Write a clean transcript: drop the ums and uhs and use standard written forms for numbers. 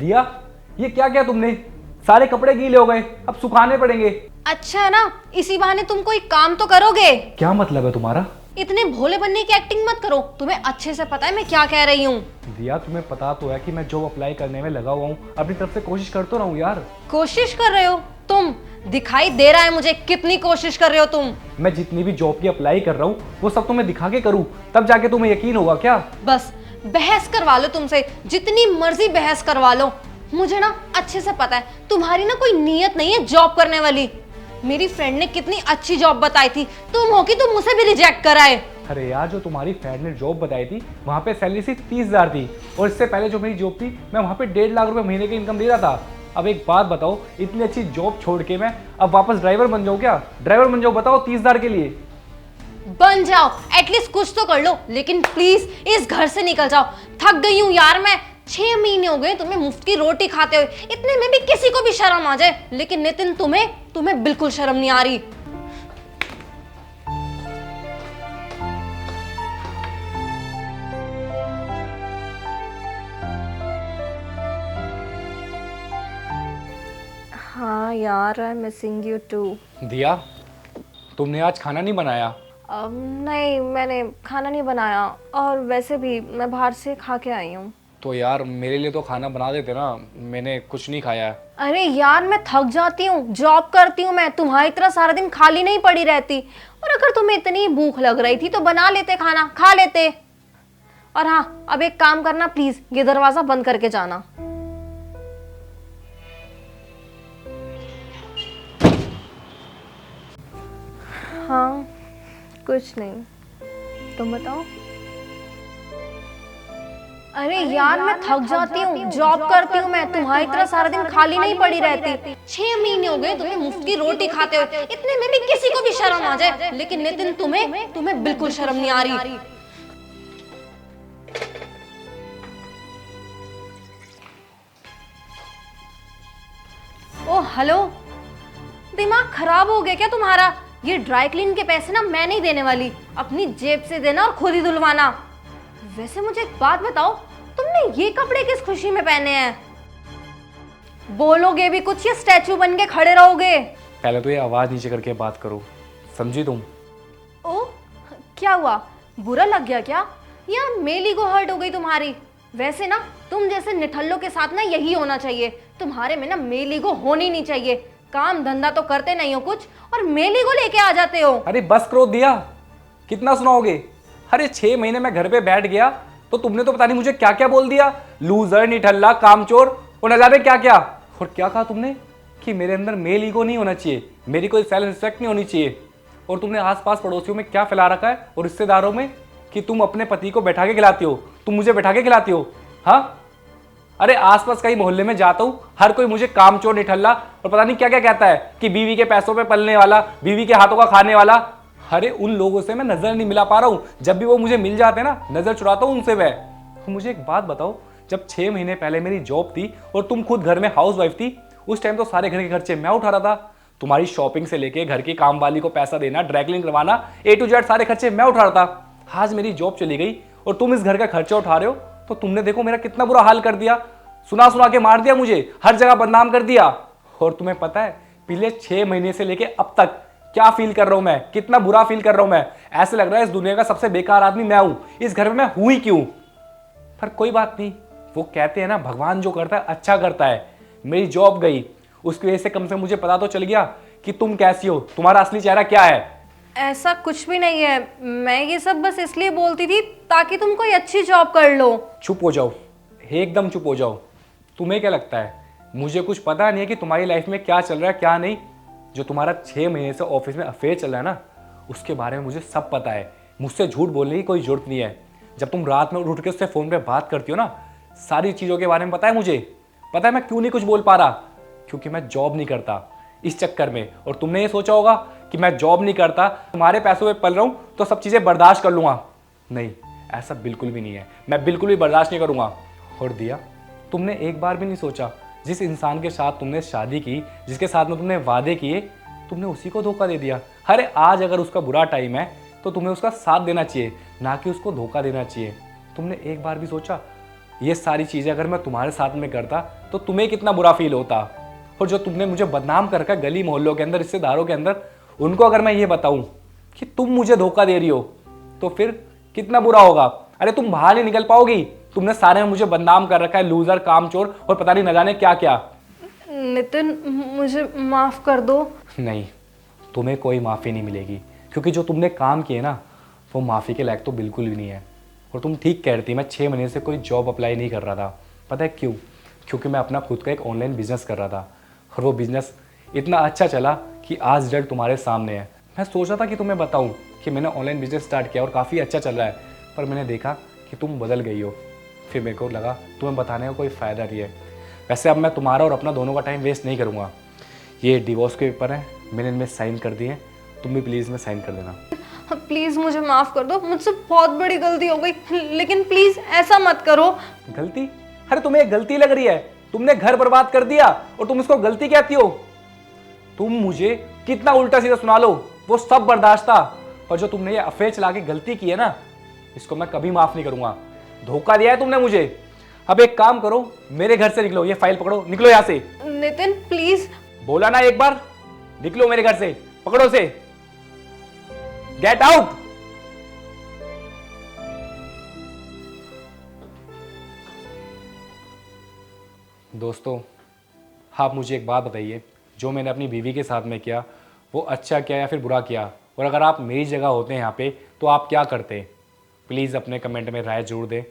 दिया, ये क्या किया तुमने? सारे कपड़े गीले हो गए, अब सुखाने पड़ेंगे। अच्छा है ना, इसी बहाने तुम कोई काम तो करोगे। क्या मतलब है तुम्हारा? इतने भोले बनने की एक्टिंग मत करो, तुम्हें अच्छे से पता है मैं क्या कह रही हूँ। दिया, तुम्हें पता तो है कि मैं जॉब अप्लाई करने में लगा हुआ हूँ, अपनी तरफ से कोशिश करता रहूँ यार। कोशिश कर रहे हो तुम? दिखाई दे रहा है मुझे कितनी कोशिश कर रहे हो तुम। मैं जितनी भी जॉब की अप्लाई कर रहा हूँ वो सब तुम्हें दिखा के करूँ, तब जाके तुम्हें यकीन होगा क्या? बस बहस करवा लो तुमसे, जितनी मर्जी बहस करवा लो। मुझे ना अच्छे से पता है तुम्हारी ना कोई नीयत नहीं है जॉब करने वाली। मेरी फ्रेंड ने कितनी अच्छी जॉब बताई थी, तुम हो कि तुम मुझे भी रिजेक्ट कराए। अरे यार, जो तुम्हारी फ्रेंड ने जॉब बताई थी वहाँ पे सैलरी सिर्फ 30,000 थी, और इससे पहले जो मेरी जॉब थी मैं वहाँ पे 1.5 लाख रुपए महीने की इनकम दे रहा था। अब एक बात बताओ, इतनी अच्छी जॉब छोड़ के मैं अब वापस ड्राइवर बन जाऊँ क्या? ड्राइवर बन जाऊँ बताओ 30,000 के लिए? बन जाओ, एटलीस्ट कुछ तो कर लो, लेकिन प्लीज इस घर से निकल जाओ। थक गई हूँ यार मैं। 6 महीने हो गए तुम्हें मुफ्त की रोटी खाते हुए, इतने में भी किसी को भी शर्म आ जाए, लेकिन नितिन तुम्हें बिल्कुल शर्म नहीं आ रही। हाँ यार, आई मिसिंग यू टू। दिया, तुमने आज खाना नहीं बनाया? नहीं, मैंने खाना नहीं बनाया, और वैसे भी मैं बाहर से खा के आई हूँ। तो यार मेरे लिए तो खाना बना देते ना, मैंने कुछ नहीं खाया है। अरे यार, मैं थक जाती हूँ, जॉब करती हूँ मैं, तुम्हारी तरह सारा दिन खाली नहीं पड़ी रहती। और अगर तुम्हें इतनी भूख लग रही थी तो बना लेते, खाना खा लेते। और हाँ, अब एक काम करना प्लीज, ये दरवाजा बंद करके जाना। हाँ, कुछ नहीं, तुम बताओ। अरे यार, मैं थक जाती हूँ, जॉब करती हूँ मैं, तुम्हारी तरह सारा दिन खाली नहीं पड़ी रहती। 6 महीने हो गए तुम्हें मुफ्त की रोटी खाते हुए, इतने में भी किसी को भी शर्म आ जाए, लेकिन नितिन तुम्हें बिल्कुल शर्म नहीं आ रही। ओ हेलो, दिमाग खराब हो गया क्या तुम्हारा? ये ड्राई क्लीन के पैसे ना मैं नहीं देने वाली, अपनी जेब से देना और खुद ही धुलवाना। वैसे मुझे एक बात बताओ, तुमने ये कपड़े किस खुशी में पहने हैं? बोलोगे भी कुछ या स्टैचू बन के खड़े रहोगे? पहले तो ये आवाज नीचे करके बात करो, समझी तुम? ओ, क्या हुआ? बुरा लग गया क्या, या मेल ईगो हर्ट हो गई तुम्हारी? वैसे ना तुम जैसे निठल्लों के साथ ना यही होना चाहिए, तुम्हारे में ना मेल ईगो होनी नहीं चाहिए। काम धंधा तो करते नहीं हो कुछ, और मेल ईगो लेके आ जाते हो। अरे बस करो दिया, कितना सुनाओगे? अरे 6 महीने मैं घर पे बैठ गया तो तुमने तो पता नहीं मुझे क्या क्या बोल दिया, लूजर, निठल्ला, कामचोर, और न जाने क्या क्या। और क्या कहा तुमने कि मेरे अंदर मेल ईगो नहीं होना चाहिए, मेरी कोई सेल्फ रिस्पेक्ट नहीं होनी चाहिए। और तुमने आसपास पड़ोसियों में क्या फैला रखा है और रिश्तेदारों में कि तुम अपने पति को बैठा के खिलाती हो, तुम मुझे बैठा के खिलाती हो। हाँ, अरे आसपास कई मोहल्ले में जाता हूँ, हर कोई मुझे कामचोर, निठल्ला और पता नहीं क्या क्या कहता है कि बीवी के पैसों पे पलने वाला, बीवी के हाथों का खाने वाला। अरे उन लोगों से मैं नजर नहीं मिला पा रहा हूँ, जब भी वो मुझे मिल जाते हैं ना नजर चुराता हूँ उनसे मैं। तो मुझे एक बात बताओ, जब 6 महीने पहले मेरी जॉब थी और तुम खुद घर में हाउस वाइफ थी, उस टाइम तो सारे घर के खर्चे मैं उठा रहा था। तुम्हारी शॉपिंग से लेके घर की काम वाली को पैसा देना, ड्राई क्लीन करवाना, A to Z सारे खर्चे मैं उठा रहा था। आज मेरी जॉब चली गई और तुम इस घर का खर्चा उठा रहे हो, तो तुमने देखो मेरा कितना बुरा हाल कर दिया, सुना सुना के मार दिया मुझे, हर जगह बदनाम कर दिया। और तुम्हें पता है पिछले 6 महीने से लेके अब तक क्या फील कर रहा हूं मैं, कितना बुरा फील कर रहा हूं मैं। ऐसे लग रहा है इस दुनिया का सबसे बेकार आदमी मैं हूं, इस घर में मैं हूं ही क्यों। पर कोई बात नहीं, वो कहते हैं ना भगवान जो करता है अच्छा करता है। मेरी जॉब गई, उसकी वजह से कम से मुझे पता तो चल गया कि तुम कैसी हो, तुम्हारा असली चेहरा क्या है। ऐसा कुछ भी नहीं है, मैं ये सब बस इसलिए बोलती थी ताकि तुम कोई अच्छी जॉब कर लो। चुप हो जाओ, एकदम चुप हो जाओ। तुम्हें क्या लगता है मुझे कुछ पता नहीं है कि तुम्हारी लाइफ में क्या चल रहा है क्या नहीं? जो तुम्हारा 6 महीने से ऑफिस में अफेयर चल रहा है ना, उसके बारे में मुझे सब पता है। मुझसे झूठ बोलने की कोई जरूरत नहीं है। जब तुम रात में उठ के उससे फ़ोन पे बात करती हो ना, सारी चीज़ों के बारे में पता है मुझे। पता है मैं क्यों नहीं कुछ बोल पा रहा? क्योंकि मैं जॉब नहीं करता इस चक्कर में। और तुमने ये सोचा होगा कि मैं जॉब नहीं करता, तुम्हारे पैसों पे पल रहा हूँ तो सब चीज़ें बर्दाश्त कर लूँगा। नहीं, ऐसा बिल्कुल भी नहीं है, मैं बिल्कुल भी बर्दाश्त नहीं करूँगा। और दिया, तुमने एक बार भी नहीं सोचा जिस इंसान के साथ तुमने शादी की, जिसके साथ में तुमने वादे किए, तुमने उसी को धोखा दे दिया। अरे आज अगर उसका बुरा टाइम है तो तुम्हें उसका साथ देना चाहिए, ना कि उसको धोखा देना चाहिए। तुमने एक बार भी सोचा ये सारी चीज़ें अगर मैं तुम्हारे साथ में करता तो तुम्हें कितना बुरा फील होता। और जो तुमने मुझे बदनाम कर रखा गली मोहल्लों के अंदर, रिश्तेदारों के अंदर, उनको अगर मैं ये बताऊं कि तुम मुझे धोखा दे रही हो तो फिर कितना बुरा होगा। अरे तुम बाहर नहीं निकल पाओगी, तुमने सारे में मुझे बदनाम कर रखा है, लूजर, कामचोर और पता नहीं न जाने क्या क्या। नितिन मुझे माफ कर दो। नहीं, तुम्हें कोई माफ़ी नहीं मिलेगी, क्योंकि जो तुमने काम किए ना वो माफ़ी के लायक तो बिल्कुल भी नहीं है। और तुम ठीक कह रही थी, मैं 6 महीने से कोई जॉब अप्लाई नहीं कर रहा था। पता है क्यों? क्योंकि मैं अपना खुद का एक ऑनलाइन बिजनेस कर रहा था और वो बिजनेस इतना अच्छा चला कि आज रिजल्ट तुम्हारे सामने है। मैं सोच रहा था कि तुम्हें बताऊं कि मैंने ऑनलाइन बिजनेस स्टार्ट किया और काफ़ी अच्छा चल रहा है, पर मैंने देखा कि तुम बदल गई हो। फिर मेरे को लगा तुम्हें बताने का कोई फ़ायदा नहीं है। वैसे अब मैं तुम्हारा और अपना दोनों का टाइम वेस्ट नहीं करूँगा। ये डिवोर्स के पेपर हैं, मैंने इनमें साइन कर दिए, तुम भी प्लीज़ में साइन कर देना। प्लीज मुझे माफ कर दो, मुझसे बहुत बड़ी गलती हो गई, लेकिन प्लीज ऐसा मत करो। गलती? अरे तुम्हें एक गलती लग रही है? तुमने घर बर्बाद कर दिया और तुम इसको गलती कहती हो? तुम मुझे कितना उल्टा सीधा सुना लो, वो सब बर्दाश्त था, पर जो तुमने ये अफेयर चला के गलती की है ना, इसको मैं कभी माफ नहीं करूंगा। धोखा दिया है तुमने मुझे। अब एक काम करो, मेरे घर से निकलो, ये फाइल पकड़ो, निकलो यहां से। नितिन प्लीज। बोला ना एक बार, निकलो मेरे घर से, पकड़ो से, गेट आउट। दोस्तों, आप मुझे एक बात बताइए, जो मैंने अपनी बीवी के साथ में किया वो अच्छा किया या फिर बुरा किया? और अगर आप मेरी जगह होते हैं यहाँ पे तो आप क्या करते? प्लीज़ अपने कमेंट में राय जरूर दें।